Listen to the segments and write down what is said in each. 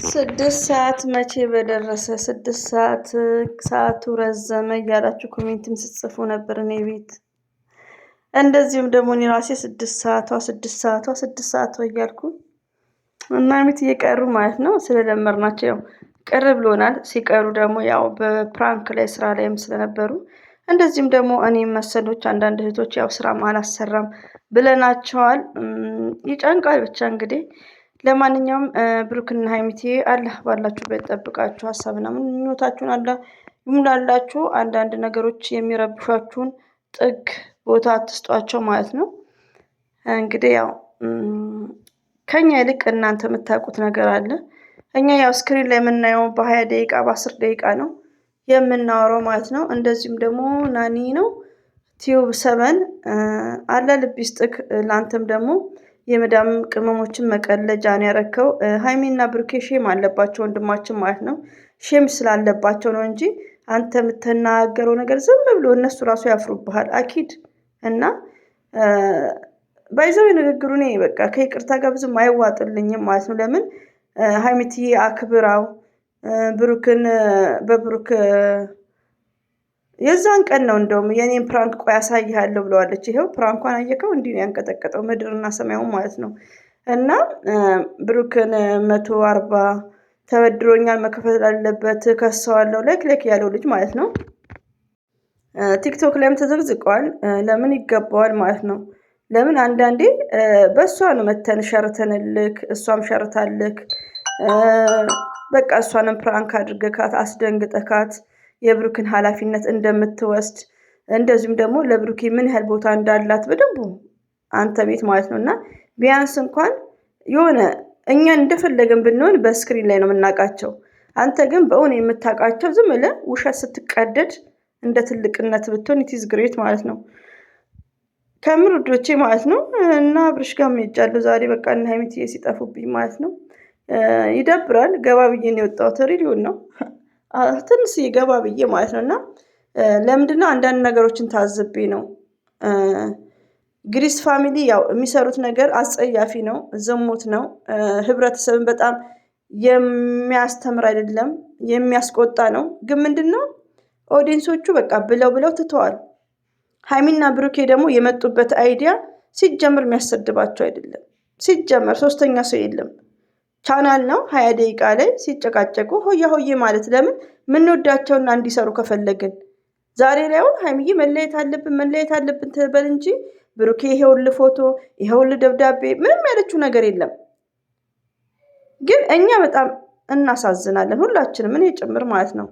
6 ሰዓት መቼ በደረሰ 6 ሰዓት ሰዓቱ ረዘመ እያላችሁ ኮሜንትም ስትጽፉ ነበር እኔ ቤት። እንደዚሁም ደግሞ እኔ ራሴ 6 ሰዓቷ እያልኩ እና ቤት እየቀሩ ማለት ነው ስለደመርናቸው ያው ቅር ብሎናል። ሲቀሩ ደግሞ ያው በፕራንክ ላይ ስራ ላይም ስለነበሩ እንደዚህም ደግሞ እኔም መሰሎች አንዳንድ እህቶች ያው ስራም አላሰራም ብለናቸዋል። ይጨንቃል ብቻ እንግዲህ ለማንኛውም ብሩክና ሀይሚቴ አላህ ባላችሁበት ጠብቃችሁ ሀሳብና ምኞታችሁን አላህ ይሙላላችሁ። አንዳንድ ነገሮች የሚረብሿችሁን ጥግ ቦታ አትስጧቸው ማለት ነው። እንግዲህ ያው ከኛ ይልቅ እናንተ የምታውቁት ነገር አለ። እኛ ያው ስክሪን ላይ የምናየው በ20 ደቂቃ በ10 ደቂቃ ነው የምናወራው ማለት ነው። እንደዚሁም ደግሞ ናኒ ነው ቲዩብ 7 አለ ልብ ይስጥክ። ላንተም ደግሞ የመዳም ቅመሞችን መቀለጃ ነው ያረከው። ሃይሚና ብሩኬ ሼም አለባቸው ወንድማችን ማለት ነው። ሼም ስላለባቸው ነው እንጂ አንተ የምትናገረው ነገር ዝም ብሎ እነሱ ራሱ ያፍሩብሃል አኪድ። እና ባይዘው ንግግሩ እኔ በቃ ከይቅርታ ጋር ብዙም አይዋጥልኝም ማለት ነው። ለምን ሃይሚትዬ አክብራው ብሩክን በብሩክ የዛን ቀን ነው እንደውም የኔን ፕራንክ ቆይ አሳይሃለሁ ብለዋለች። ይሄው ፕራንኳን አየከው እንዲህ ነው ያንቀጠቀጠው ምድርና ሰማዩ ማለት ነው። እና ብሩክን 140 ተበድሮኛል መከፈል አለበት ከሰዋለሁ ለክ ያለው ልጅ ማለት ነው። ቲክቶክ ላይም ተዘግዝቀዋል። ለምን ይገባዋል ማለት ነው። ለምን አንዳንዴ በእሷ ነው መተን ሸርተንልክ እሷም ሸርታልክ። በቃ እሷንም ፕራንክ አድርገካት አስደንግጠካት የብሩክን ኃላፊነት እንደምትወስድ እንደዚሁም ደግሞ ለብሩኬ ምን ያህል ቦታ እንዳላት በደንብ አንተ ቤት ማለት ነው። እና ቢያንስ እንኳን የሆነ እኛን እንደፈለገን ብንሆን በስክሪን ላይ ነው የምናውቃቸው። አንተ ግን በእውን የምታውቃቸው ዝም ብለህ ውሸት ስትቀደድ እንደ ትልቅነት ብትሆን ኢትዝ ግሬት ማለት ነው። ከምር ውዶቼ ማለት ነው። እና አብርሽ ጋር ሄጃለሁ ዛሬ በቃ እና ሀይሚትዬ ሲጠፉብኝ ማለት ነው። ይደብራል። ገባ ብዬ ነው የወጣሁት። ሪሊውን ነው ትንሽ ገባ ብዬ ማለት ነው። እና ለምንድነው አንዳንድ ነገሮችን ታዝቤ ነው። ግሪስ ፋሚሊ ያው የሚሰሩት ነገር አጸያፊ ነው፣ ዝሙት ነው፣ ህብረተሰብን በጣም የሚያስተምር አይደለም፣ የሚያስቆጣ ነው። ግን ምንድነው ኦዲየንሶቹ በቃ ብለው ትተዋል። ሃይሚና ብሩኬ ደግሞ የመጡበት አይዲያ ሲጀምር የሚያሰድባቸው አይደለም። ሲጀመር ሶስተኛ ሰው የለም። ቻናል ነው 20 ደቂቃ ላይ ሲጨቃጨቁ ሆያ ሆዬ ማለት ለምን ምንወዳቸውና እንዲሰሩ ከፈለግን ዛሬ ላይ አሁን ሃይሚዬ መለየት አለብን ትበል እንጂ ብሩኬ ይሄውል ፎቶ ይሄውል ደብዳቤ ምንም ያለችው ነገር የለም። ግን እኛ በጣም እናሳዝናለን ሁላችንም እኔ ጭምር ማለት ነው።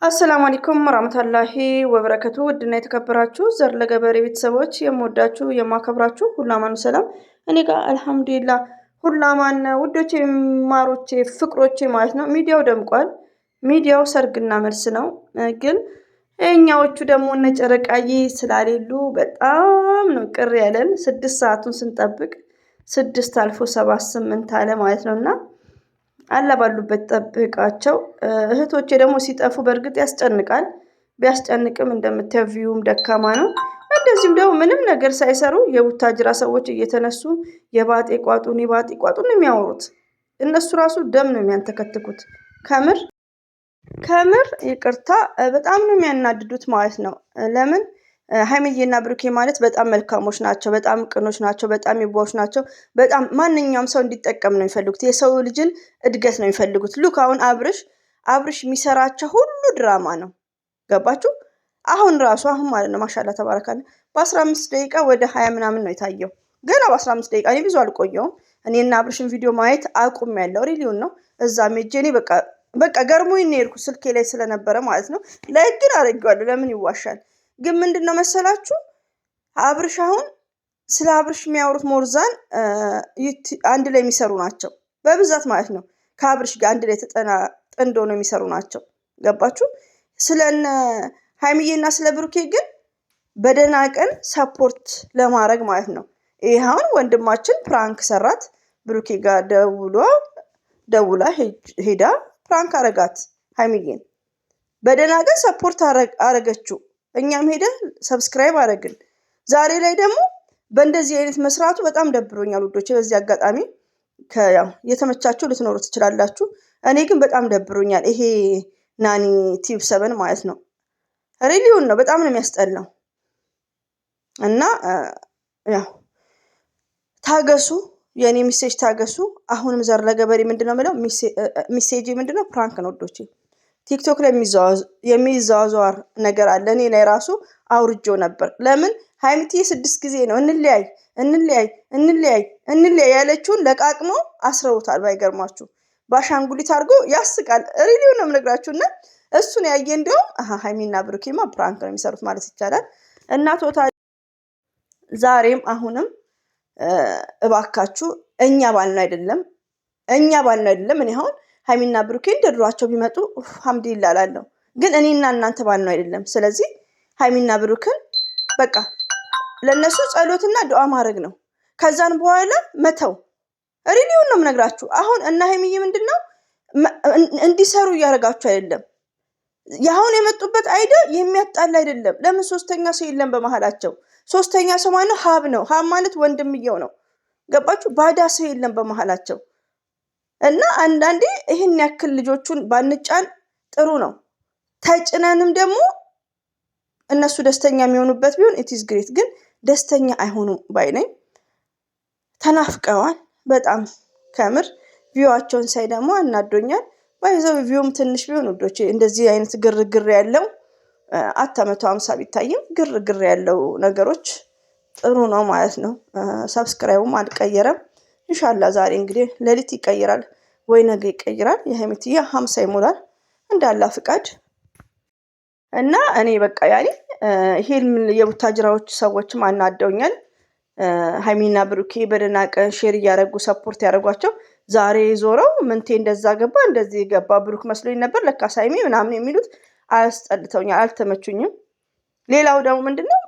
አሰላሙ አለይኩም ወራህመቱላሂ ወበረከቱ። ውድና የተከበራችሁ ዘር ለገበሬ ቤተሰቦች የምወዳችሁ የማከብራችሁ ሁላማኑ ሰላም እኔ ጋር አልሐምዱሊላህ ሁላማን ውዶቼ ማሮቼ ፍቅሮቼ ማለት ነው። ሚዲያው ደምቋል። ሚዲያው ሰርግና መልስ ነው። ግን እኛዎቹ ደግሞ እነ ጨረቃዬ ስላሌሉ በጣም ነው ቅር ያለን። 6 ሰዓቱን ስንጠብቅ 6 አልፎ 7 8 አለ ማለት ነውና አላ ባሉበት ጠብቃቸው። እህቶቼ ደግሞ ሲጠፉ በእርግጥ ያስጨንቃል። ቢያስጨንቅም እንደምታዩ ቪውም ደካማ ነው። እንደዚህም ደግሞ ምንም ነገር ሳይሰሩ የቡታጅራ ሰዎች እየተነሱ የባጤ ቋጡን የሚያወሩት እነሱ ራሱ ደም ነው የሚያንተከትኩት። ከምር ይቅርታ በጣም ነው የሚያናድዱት ማለት ነው። ለምን ሃይሚዬና ብሩኬ ማለት በጣም መልካሞች ናቸው፣ በጣም ቅኖች ናቸው፣ በጣም የዋሆች ናቸው። በጣም ማንኛውም ሰው እንዲጠቀም ነው የሚፈልጉት። የሰው ልጅን እድገት ነው የሚፈልጉት። ሉክ አሁን አብርሽ የሚሰራቸው ሁሉ ድራማ ነው። ገባችሁ? አሁን ማለት ነው ማሻላ ተባረካለ በ15 ደቂቃ ወደ 20 ምናምን ነው የታየው። ገና በ15 ደቂቃ እኔ ብዙ አልቆየውም። እኔና አብርሽን ቪዲዮ ማየት አቁም ያለው ሪሊውን ነው። እዛ ሜጄ እኔ በቃ ገርሞኝ ነው የሄድኩት ስልኬ ላይ ስለነበረ ማለት ነው። ላይክ ግን አድርጌዋለሁ። ለምን ይዋሻል? ግን ምንድነው መሰላችሁ አብርሽ አሁን ስለ አብርሽ የሚያወሩት ሞርዛን አንድ ላይ የሚሰሩ ናቸው በብዛት ማለት ነው። ከአብርሽ ጋር አንድ ላይ ተጠንዶ ነው የሚሰሩ ናቸው። ገባችሁ? ስለነ ሃይሚዬና ስለ ብሩኬ ግን በደህና ቀን ሰፖርት ለማድረግ ማለት ነው። ይሄ አሁን ወንድማችን ፕራንክ ሰራት። ብሩኬ ጋር ደውላ ሄዳ ፕራንክ አረጋት። ሃይሚዬን በደህና ቀን ሰፖርት አረገችው። እኛም ሄደን ሰብስክራይብ አረግን። ዛሬ ላይ ደግሞ በእንደዚህ አይነት መስራቱ በጣም ደብሮኛል ውዶቼ። በዚህ አጋጣሚ ያው የተመቻችሁ ልትኖሩ ትችላላችሁ። እኔ ግን በጣም ደብሮኛል። ይሄ ናኒ ቲዩብ 7 ማለት ነው። ሪሊውን ነው በጣም ነው የሚያስጠላው። እና ያው ታገሱ፣ የኔ ሚሴጅ ታገሱ። አሁንም ዘር ለገበሬ ምንድነው የምለው ሚሴጅ ምንድነው? ፕራንክ ነው ወዶቼ። ቲክቶክ ላይ የሚዘዋወር ነገር አለ። እኔ ላይ ራሱ አውርጆ ነበር። ለምን ሀይሚትዬ 6 ጊዜ ነው እንለያይ እንለያይ እንለያይ እንለያይ ያለችውን ለቃቅሞ አስረውታል። ባይገርማችሁ ባሻንጉሊት አድርጎ ያስቃል። ሪሊው ነው የምነግራችሁና እሱን ያየ እንደውም ሀይሚና ብሩኬማ ፕራንክ ነው የሚሰሩት ማለት ይቻላል። እና ቶታል ዛሬም አሁንም እባካችሁ እኛ ባልነው አይደለም እኔ አሁን ሀይሚና ብሩኬ እንደድሯቸው ቢመጡ ሀምድሊላ እላለሁ። ግን እኔና እናንተ ባልነው አይደለም። ስለዚህ ሀይሚና ብሩክን በቃ ለነሱ ጸሎትና ዱዓ ማድረግ ነው። ከዛን በኋላ መተው። ሪሊውን ነው የምነግራችሁ። አሁን እና ሀይሚዬ ምንድነው እንዲሰሩ እያደረጋችሁ አይደለም። ያሁን የመጡበት አይደ የሚያጣላ አይደለም። ለምን ሶስተኛ ሰው የለም በመሃላቸው? ሶስተኛ ሰው ማለት ሀብ ነው። ሀብ ማለት ወንድምየው ነው። ገባችሁ? ባዳ ሰው የለም በመሃላቸው። እና አንዳንዴ ይህን ያክል ልጆቹን ባንጫን ጥሩ ነው። ተጭነንም ደግሞ እነሱ ደስተኛ የሚሆኑበት ቢሆን ኢትስ ግሬት። ግን ደስተኛ አይሆኑም ባይ ነኝ። ተናፍቀዋል በጣም ከምር። ቪዋቸውን ሳይ ደግሞ አናዶኛል። ባይዘው ቪውም ትንሽ ቢሆን ውዶቼ እንደዚህ አይነት ግርግር ያለው 150 ቢታይም ግርግር ያለው ነገሮች ጥሩ ነው ማለት ነው። ሰብስክራይቡም አልቀየረም። ኢንሻአላህ ዛሬ እንግዲህ ሌሊት ይቀይራል ወይ ነገ ይቀይራል። የሀይሚትዬ 50 ይሞላል እንዳላ ፍቃድ። እና እኔ በቃ ያኔ ይሄን የቡታጅራዎች ሰዎችም አናደውኛል። ሀይሚና ብሩኬ በደህና ቀን ሼር እያደረጉ ሰፖርት ያደረጓቸው ዛሬ ዞረው ምንቴ እንደዛ ገባ እንደዚህ ገባ ብሩክ መስሎኝ ነበር ለካስ ሀይሚ ምናምን የሚሉት አያስጠልተውኛል፣ አልተመቹኝም። ሌላው ደግሞ ምንድነው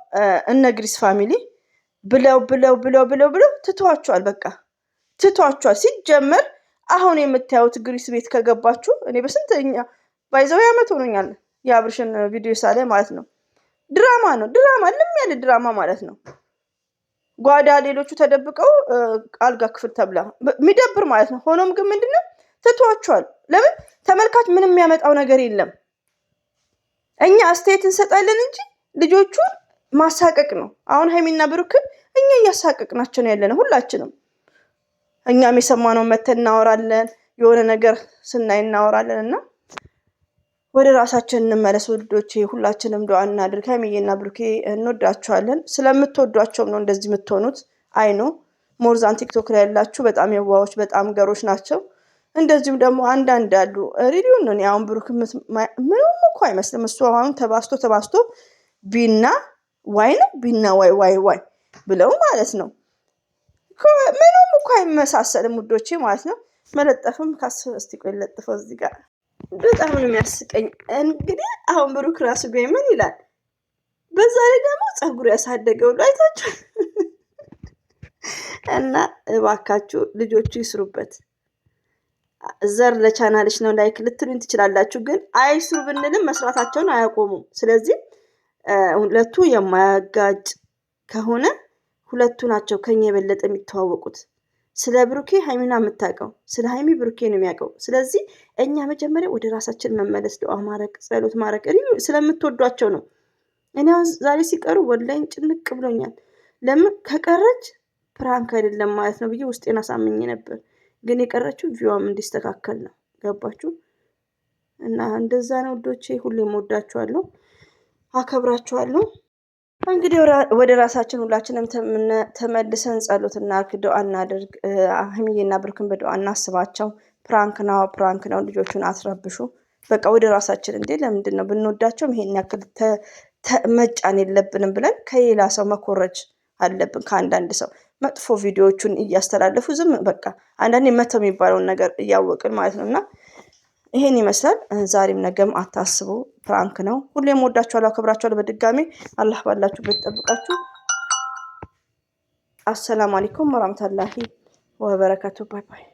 እነ ግሪስ ፋሚሊ ብለው ትቷቸዋል። በቃ ትቷቸዋል። ሲጀመር አሁን የምታዩት ግሪስ ቤት ከገባችሁ እኔ በስንተኛ ባይዘው ያመት ሆኖኛል የአብርሽን ቪዲዮ ሳለ ማለት ነው። ድራማ ነው፣ ድራማ ልም ያለ ድራማ ማለት ነው። ጓዳ ሌሎቹ ተደብቀው አልጋ ክፍል ተብላ የሚደብር ማለት ነው። ሆኖም ግን ምንድነው ትቷቸዋል። ለምን ተመልካች ምንም የሚያመጣው ነገር የለም። እኛ አስተያየት እንሰጣለን እንጂ ልጆቹን ማሳቀቅ ነው። አሁን ሀይሚና ብሩክን እኛ እያሳቀቅናቸው ነው ያለነው ሁላችንም። እኛም የሰማነው መተን እናወራለን፣ የሆነ ነገር ስናይ እናወራለን። እና ወደ ራሳችን እንመለስ ውዶቼ። ሁላችንም ዱዓ እናድርግ። ሀይሚዬና ብሩኬ እንወዳቸዋለን። ስለምትወዷቸውም ነው እንደዚህ የምትሆኑት። አይኖ ሞርዛን ቲክቶክ ላይ ያላችሁ በጣም የዋዎች በጣም ገሮች ናቸው። እንደዚሁም ደግሞ አንዳንድ አሉ ሪዲዮን ነው። አሁን ብሩክ ምንም እኮ አይመስልም። እሱ አሁን ተባስቶ ቢና ዋይ ነው ቢና ዋይ ብለው ማለት ነው። ምንም እኮ አይመሳሰልም ውዶቼ ማለት ነው። መለጠፍም እስቲ ቆይ ለጥፈው እዚህ ጋር በጣም ነው የሚያስቀኝ። እንግዲህ አሁን ብሩክ ራሱ ቢሆን ምን ይላል? በዛ ላይ ደግሞ ፀጉር ያሳደገው አይታችሁ። እና እባካችሁ ልጆቹ ይስሩበት። ዘር ለቻናልሽ ነው ላይክ ልትሉኝ ትችላላችሁ፣ ግን አይስሩ ብንልም መስራታቸውን አያቆሙም። ስለዚህ ሁለቱ የማያጋጭ ከሆነ ሁለቱ ናቸው ከኛ የበለጠ የሚተዋወቁት። ስለ ብሩኬ ሀይሚና የምታውቀው ስለ ሀይሚ ብሩኬ ነው የሚያውቀው። ስለዚህ እኛ መጀመሪያ ወደ ራሳችን መመለስ፣ ዱዓ ማድረግ፣ ጸሎት ማድረግ ስለምትወዷቸው ነው። እኔ አሁን ዛሬ ሲቀሩ ወላሂ ጭንቅ ብሎኛል። ለምን ከቀረች ፕራንክ አይደለም ማለት ነው ብዬ ውስጤን አሳምኜ ነበር። ግን የቀረችው ቪዋም እንዲስተካከል ነው። ገባችሁ? እና እንደዛ ነው ውዶቼ። ሁሌም ወዳችኋለሁ፣ አከብራችኋለሁ። እንግዲህ ወደ ራሳችን ሁላችንም ተመልሰን ጸሎትና ዱዓ እናድርግ። ሀይሚዬና ብሩክን በዱዓ እናስባቸው። ፕራንክ ነው፣ ልጆቹን አትረብሹ። በቃ ወደ ራሳችን እንዴ ለምንድን ነው ብንወዳቸውም ይሄን ያክል መጫን የለብንም ብለን ከሌላ ሰው መኮረጅ አለብን። ከአንዳንድ ሰው መጥፎ ቪዲዮዎቹን እያስተላለፉ ዝም በቃ አንዳንዴ መተው የሚባለውን ነገር እያወቅን ማለት ነው። እና ይሄን ይመስላል። ዛሬም ነገም አታስቡ፣ ፕራንክ ነው። ሁሌም ወዳችኋለሁ፣ አከብራችኋለሁ። በድጋሚ አላህ ባላችሁበት ጠብቃችሁ። አሰላሙ አለይኩም ወራህመቱላሂ ወበረካቱ። ባይ ባይ።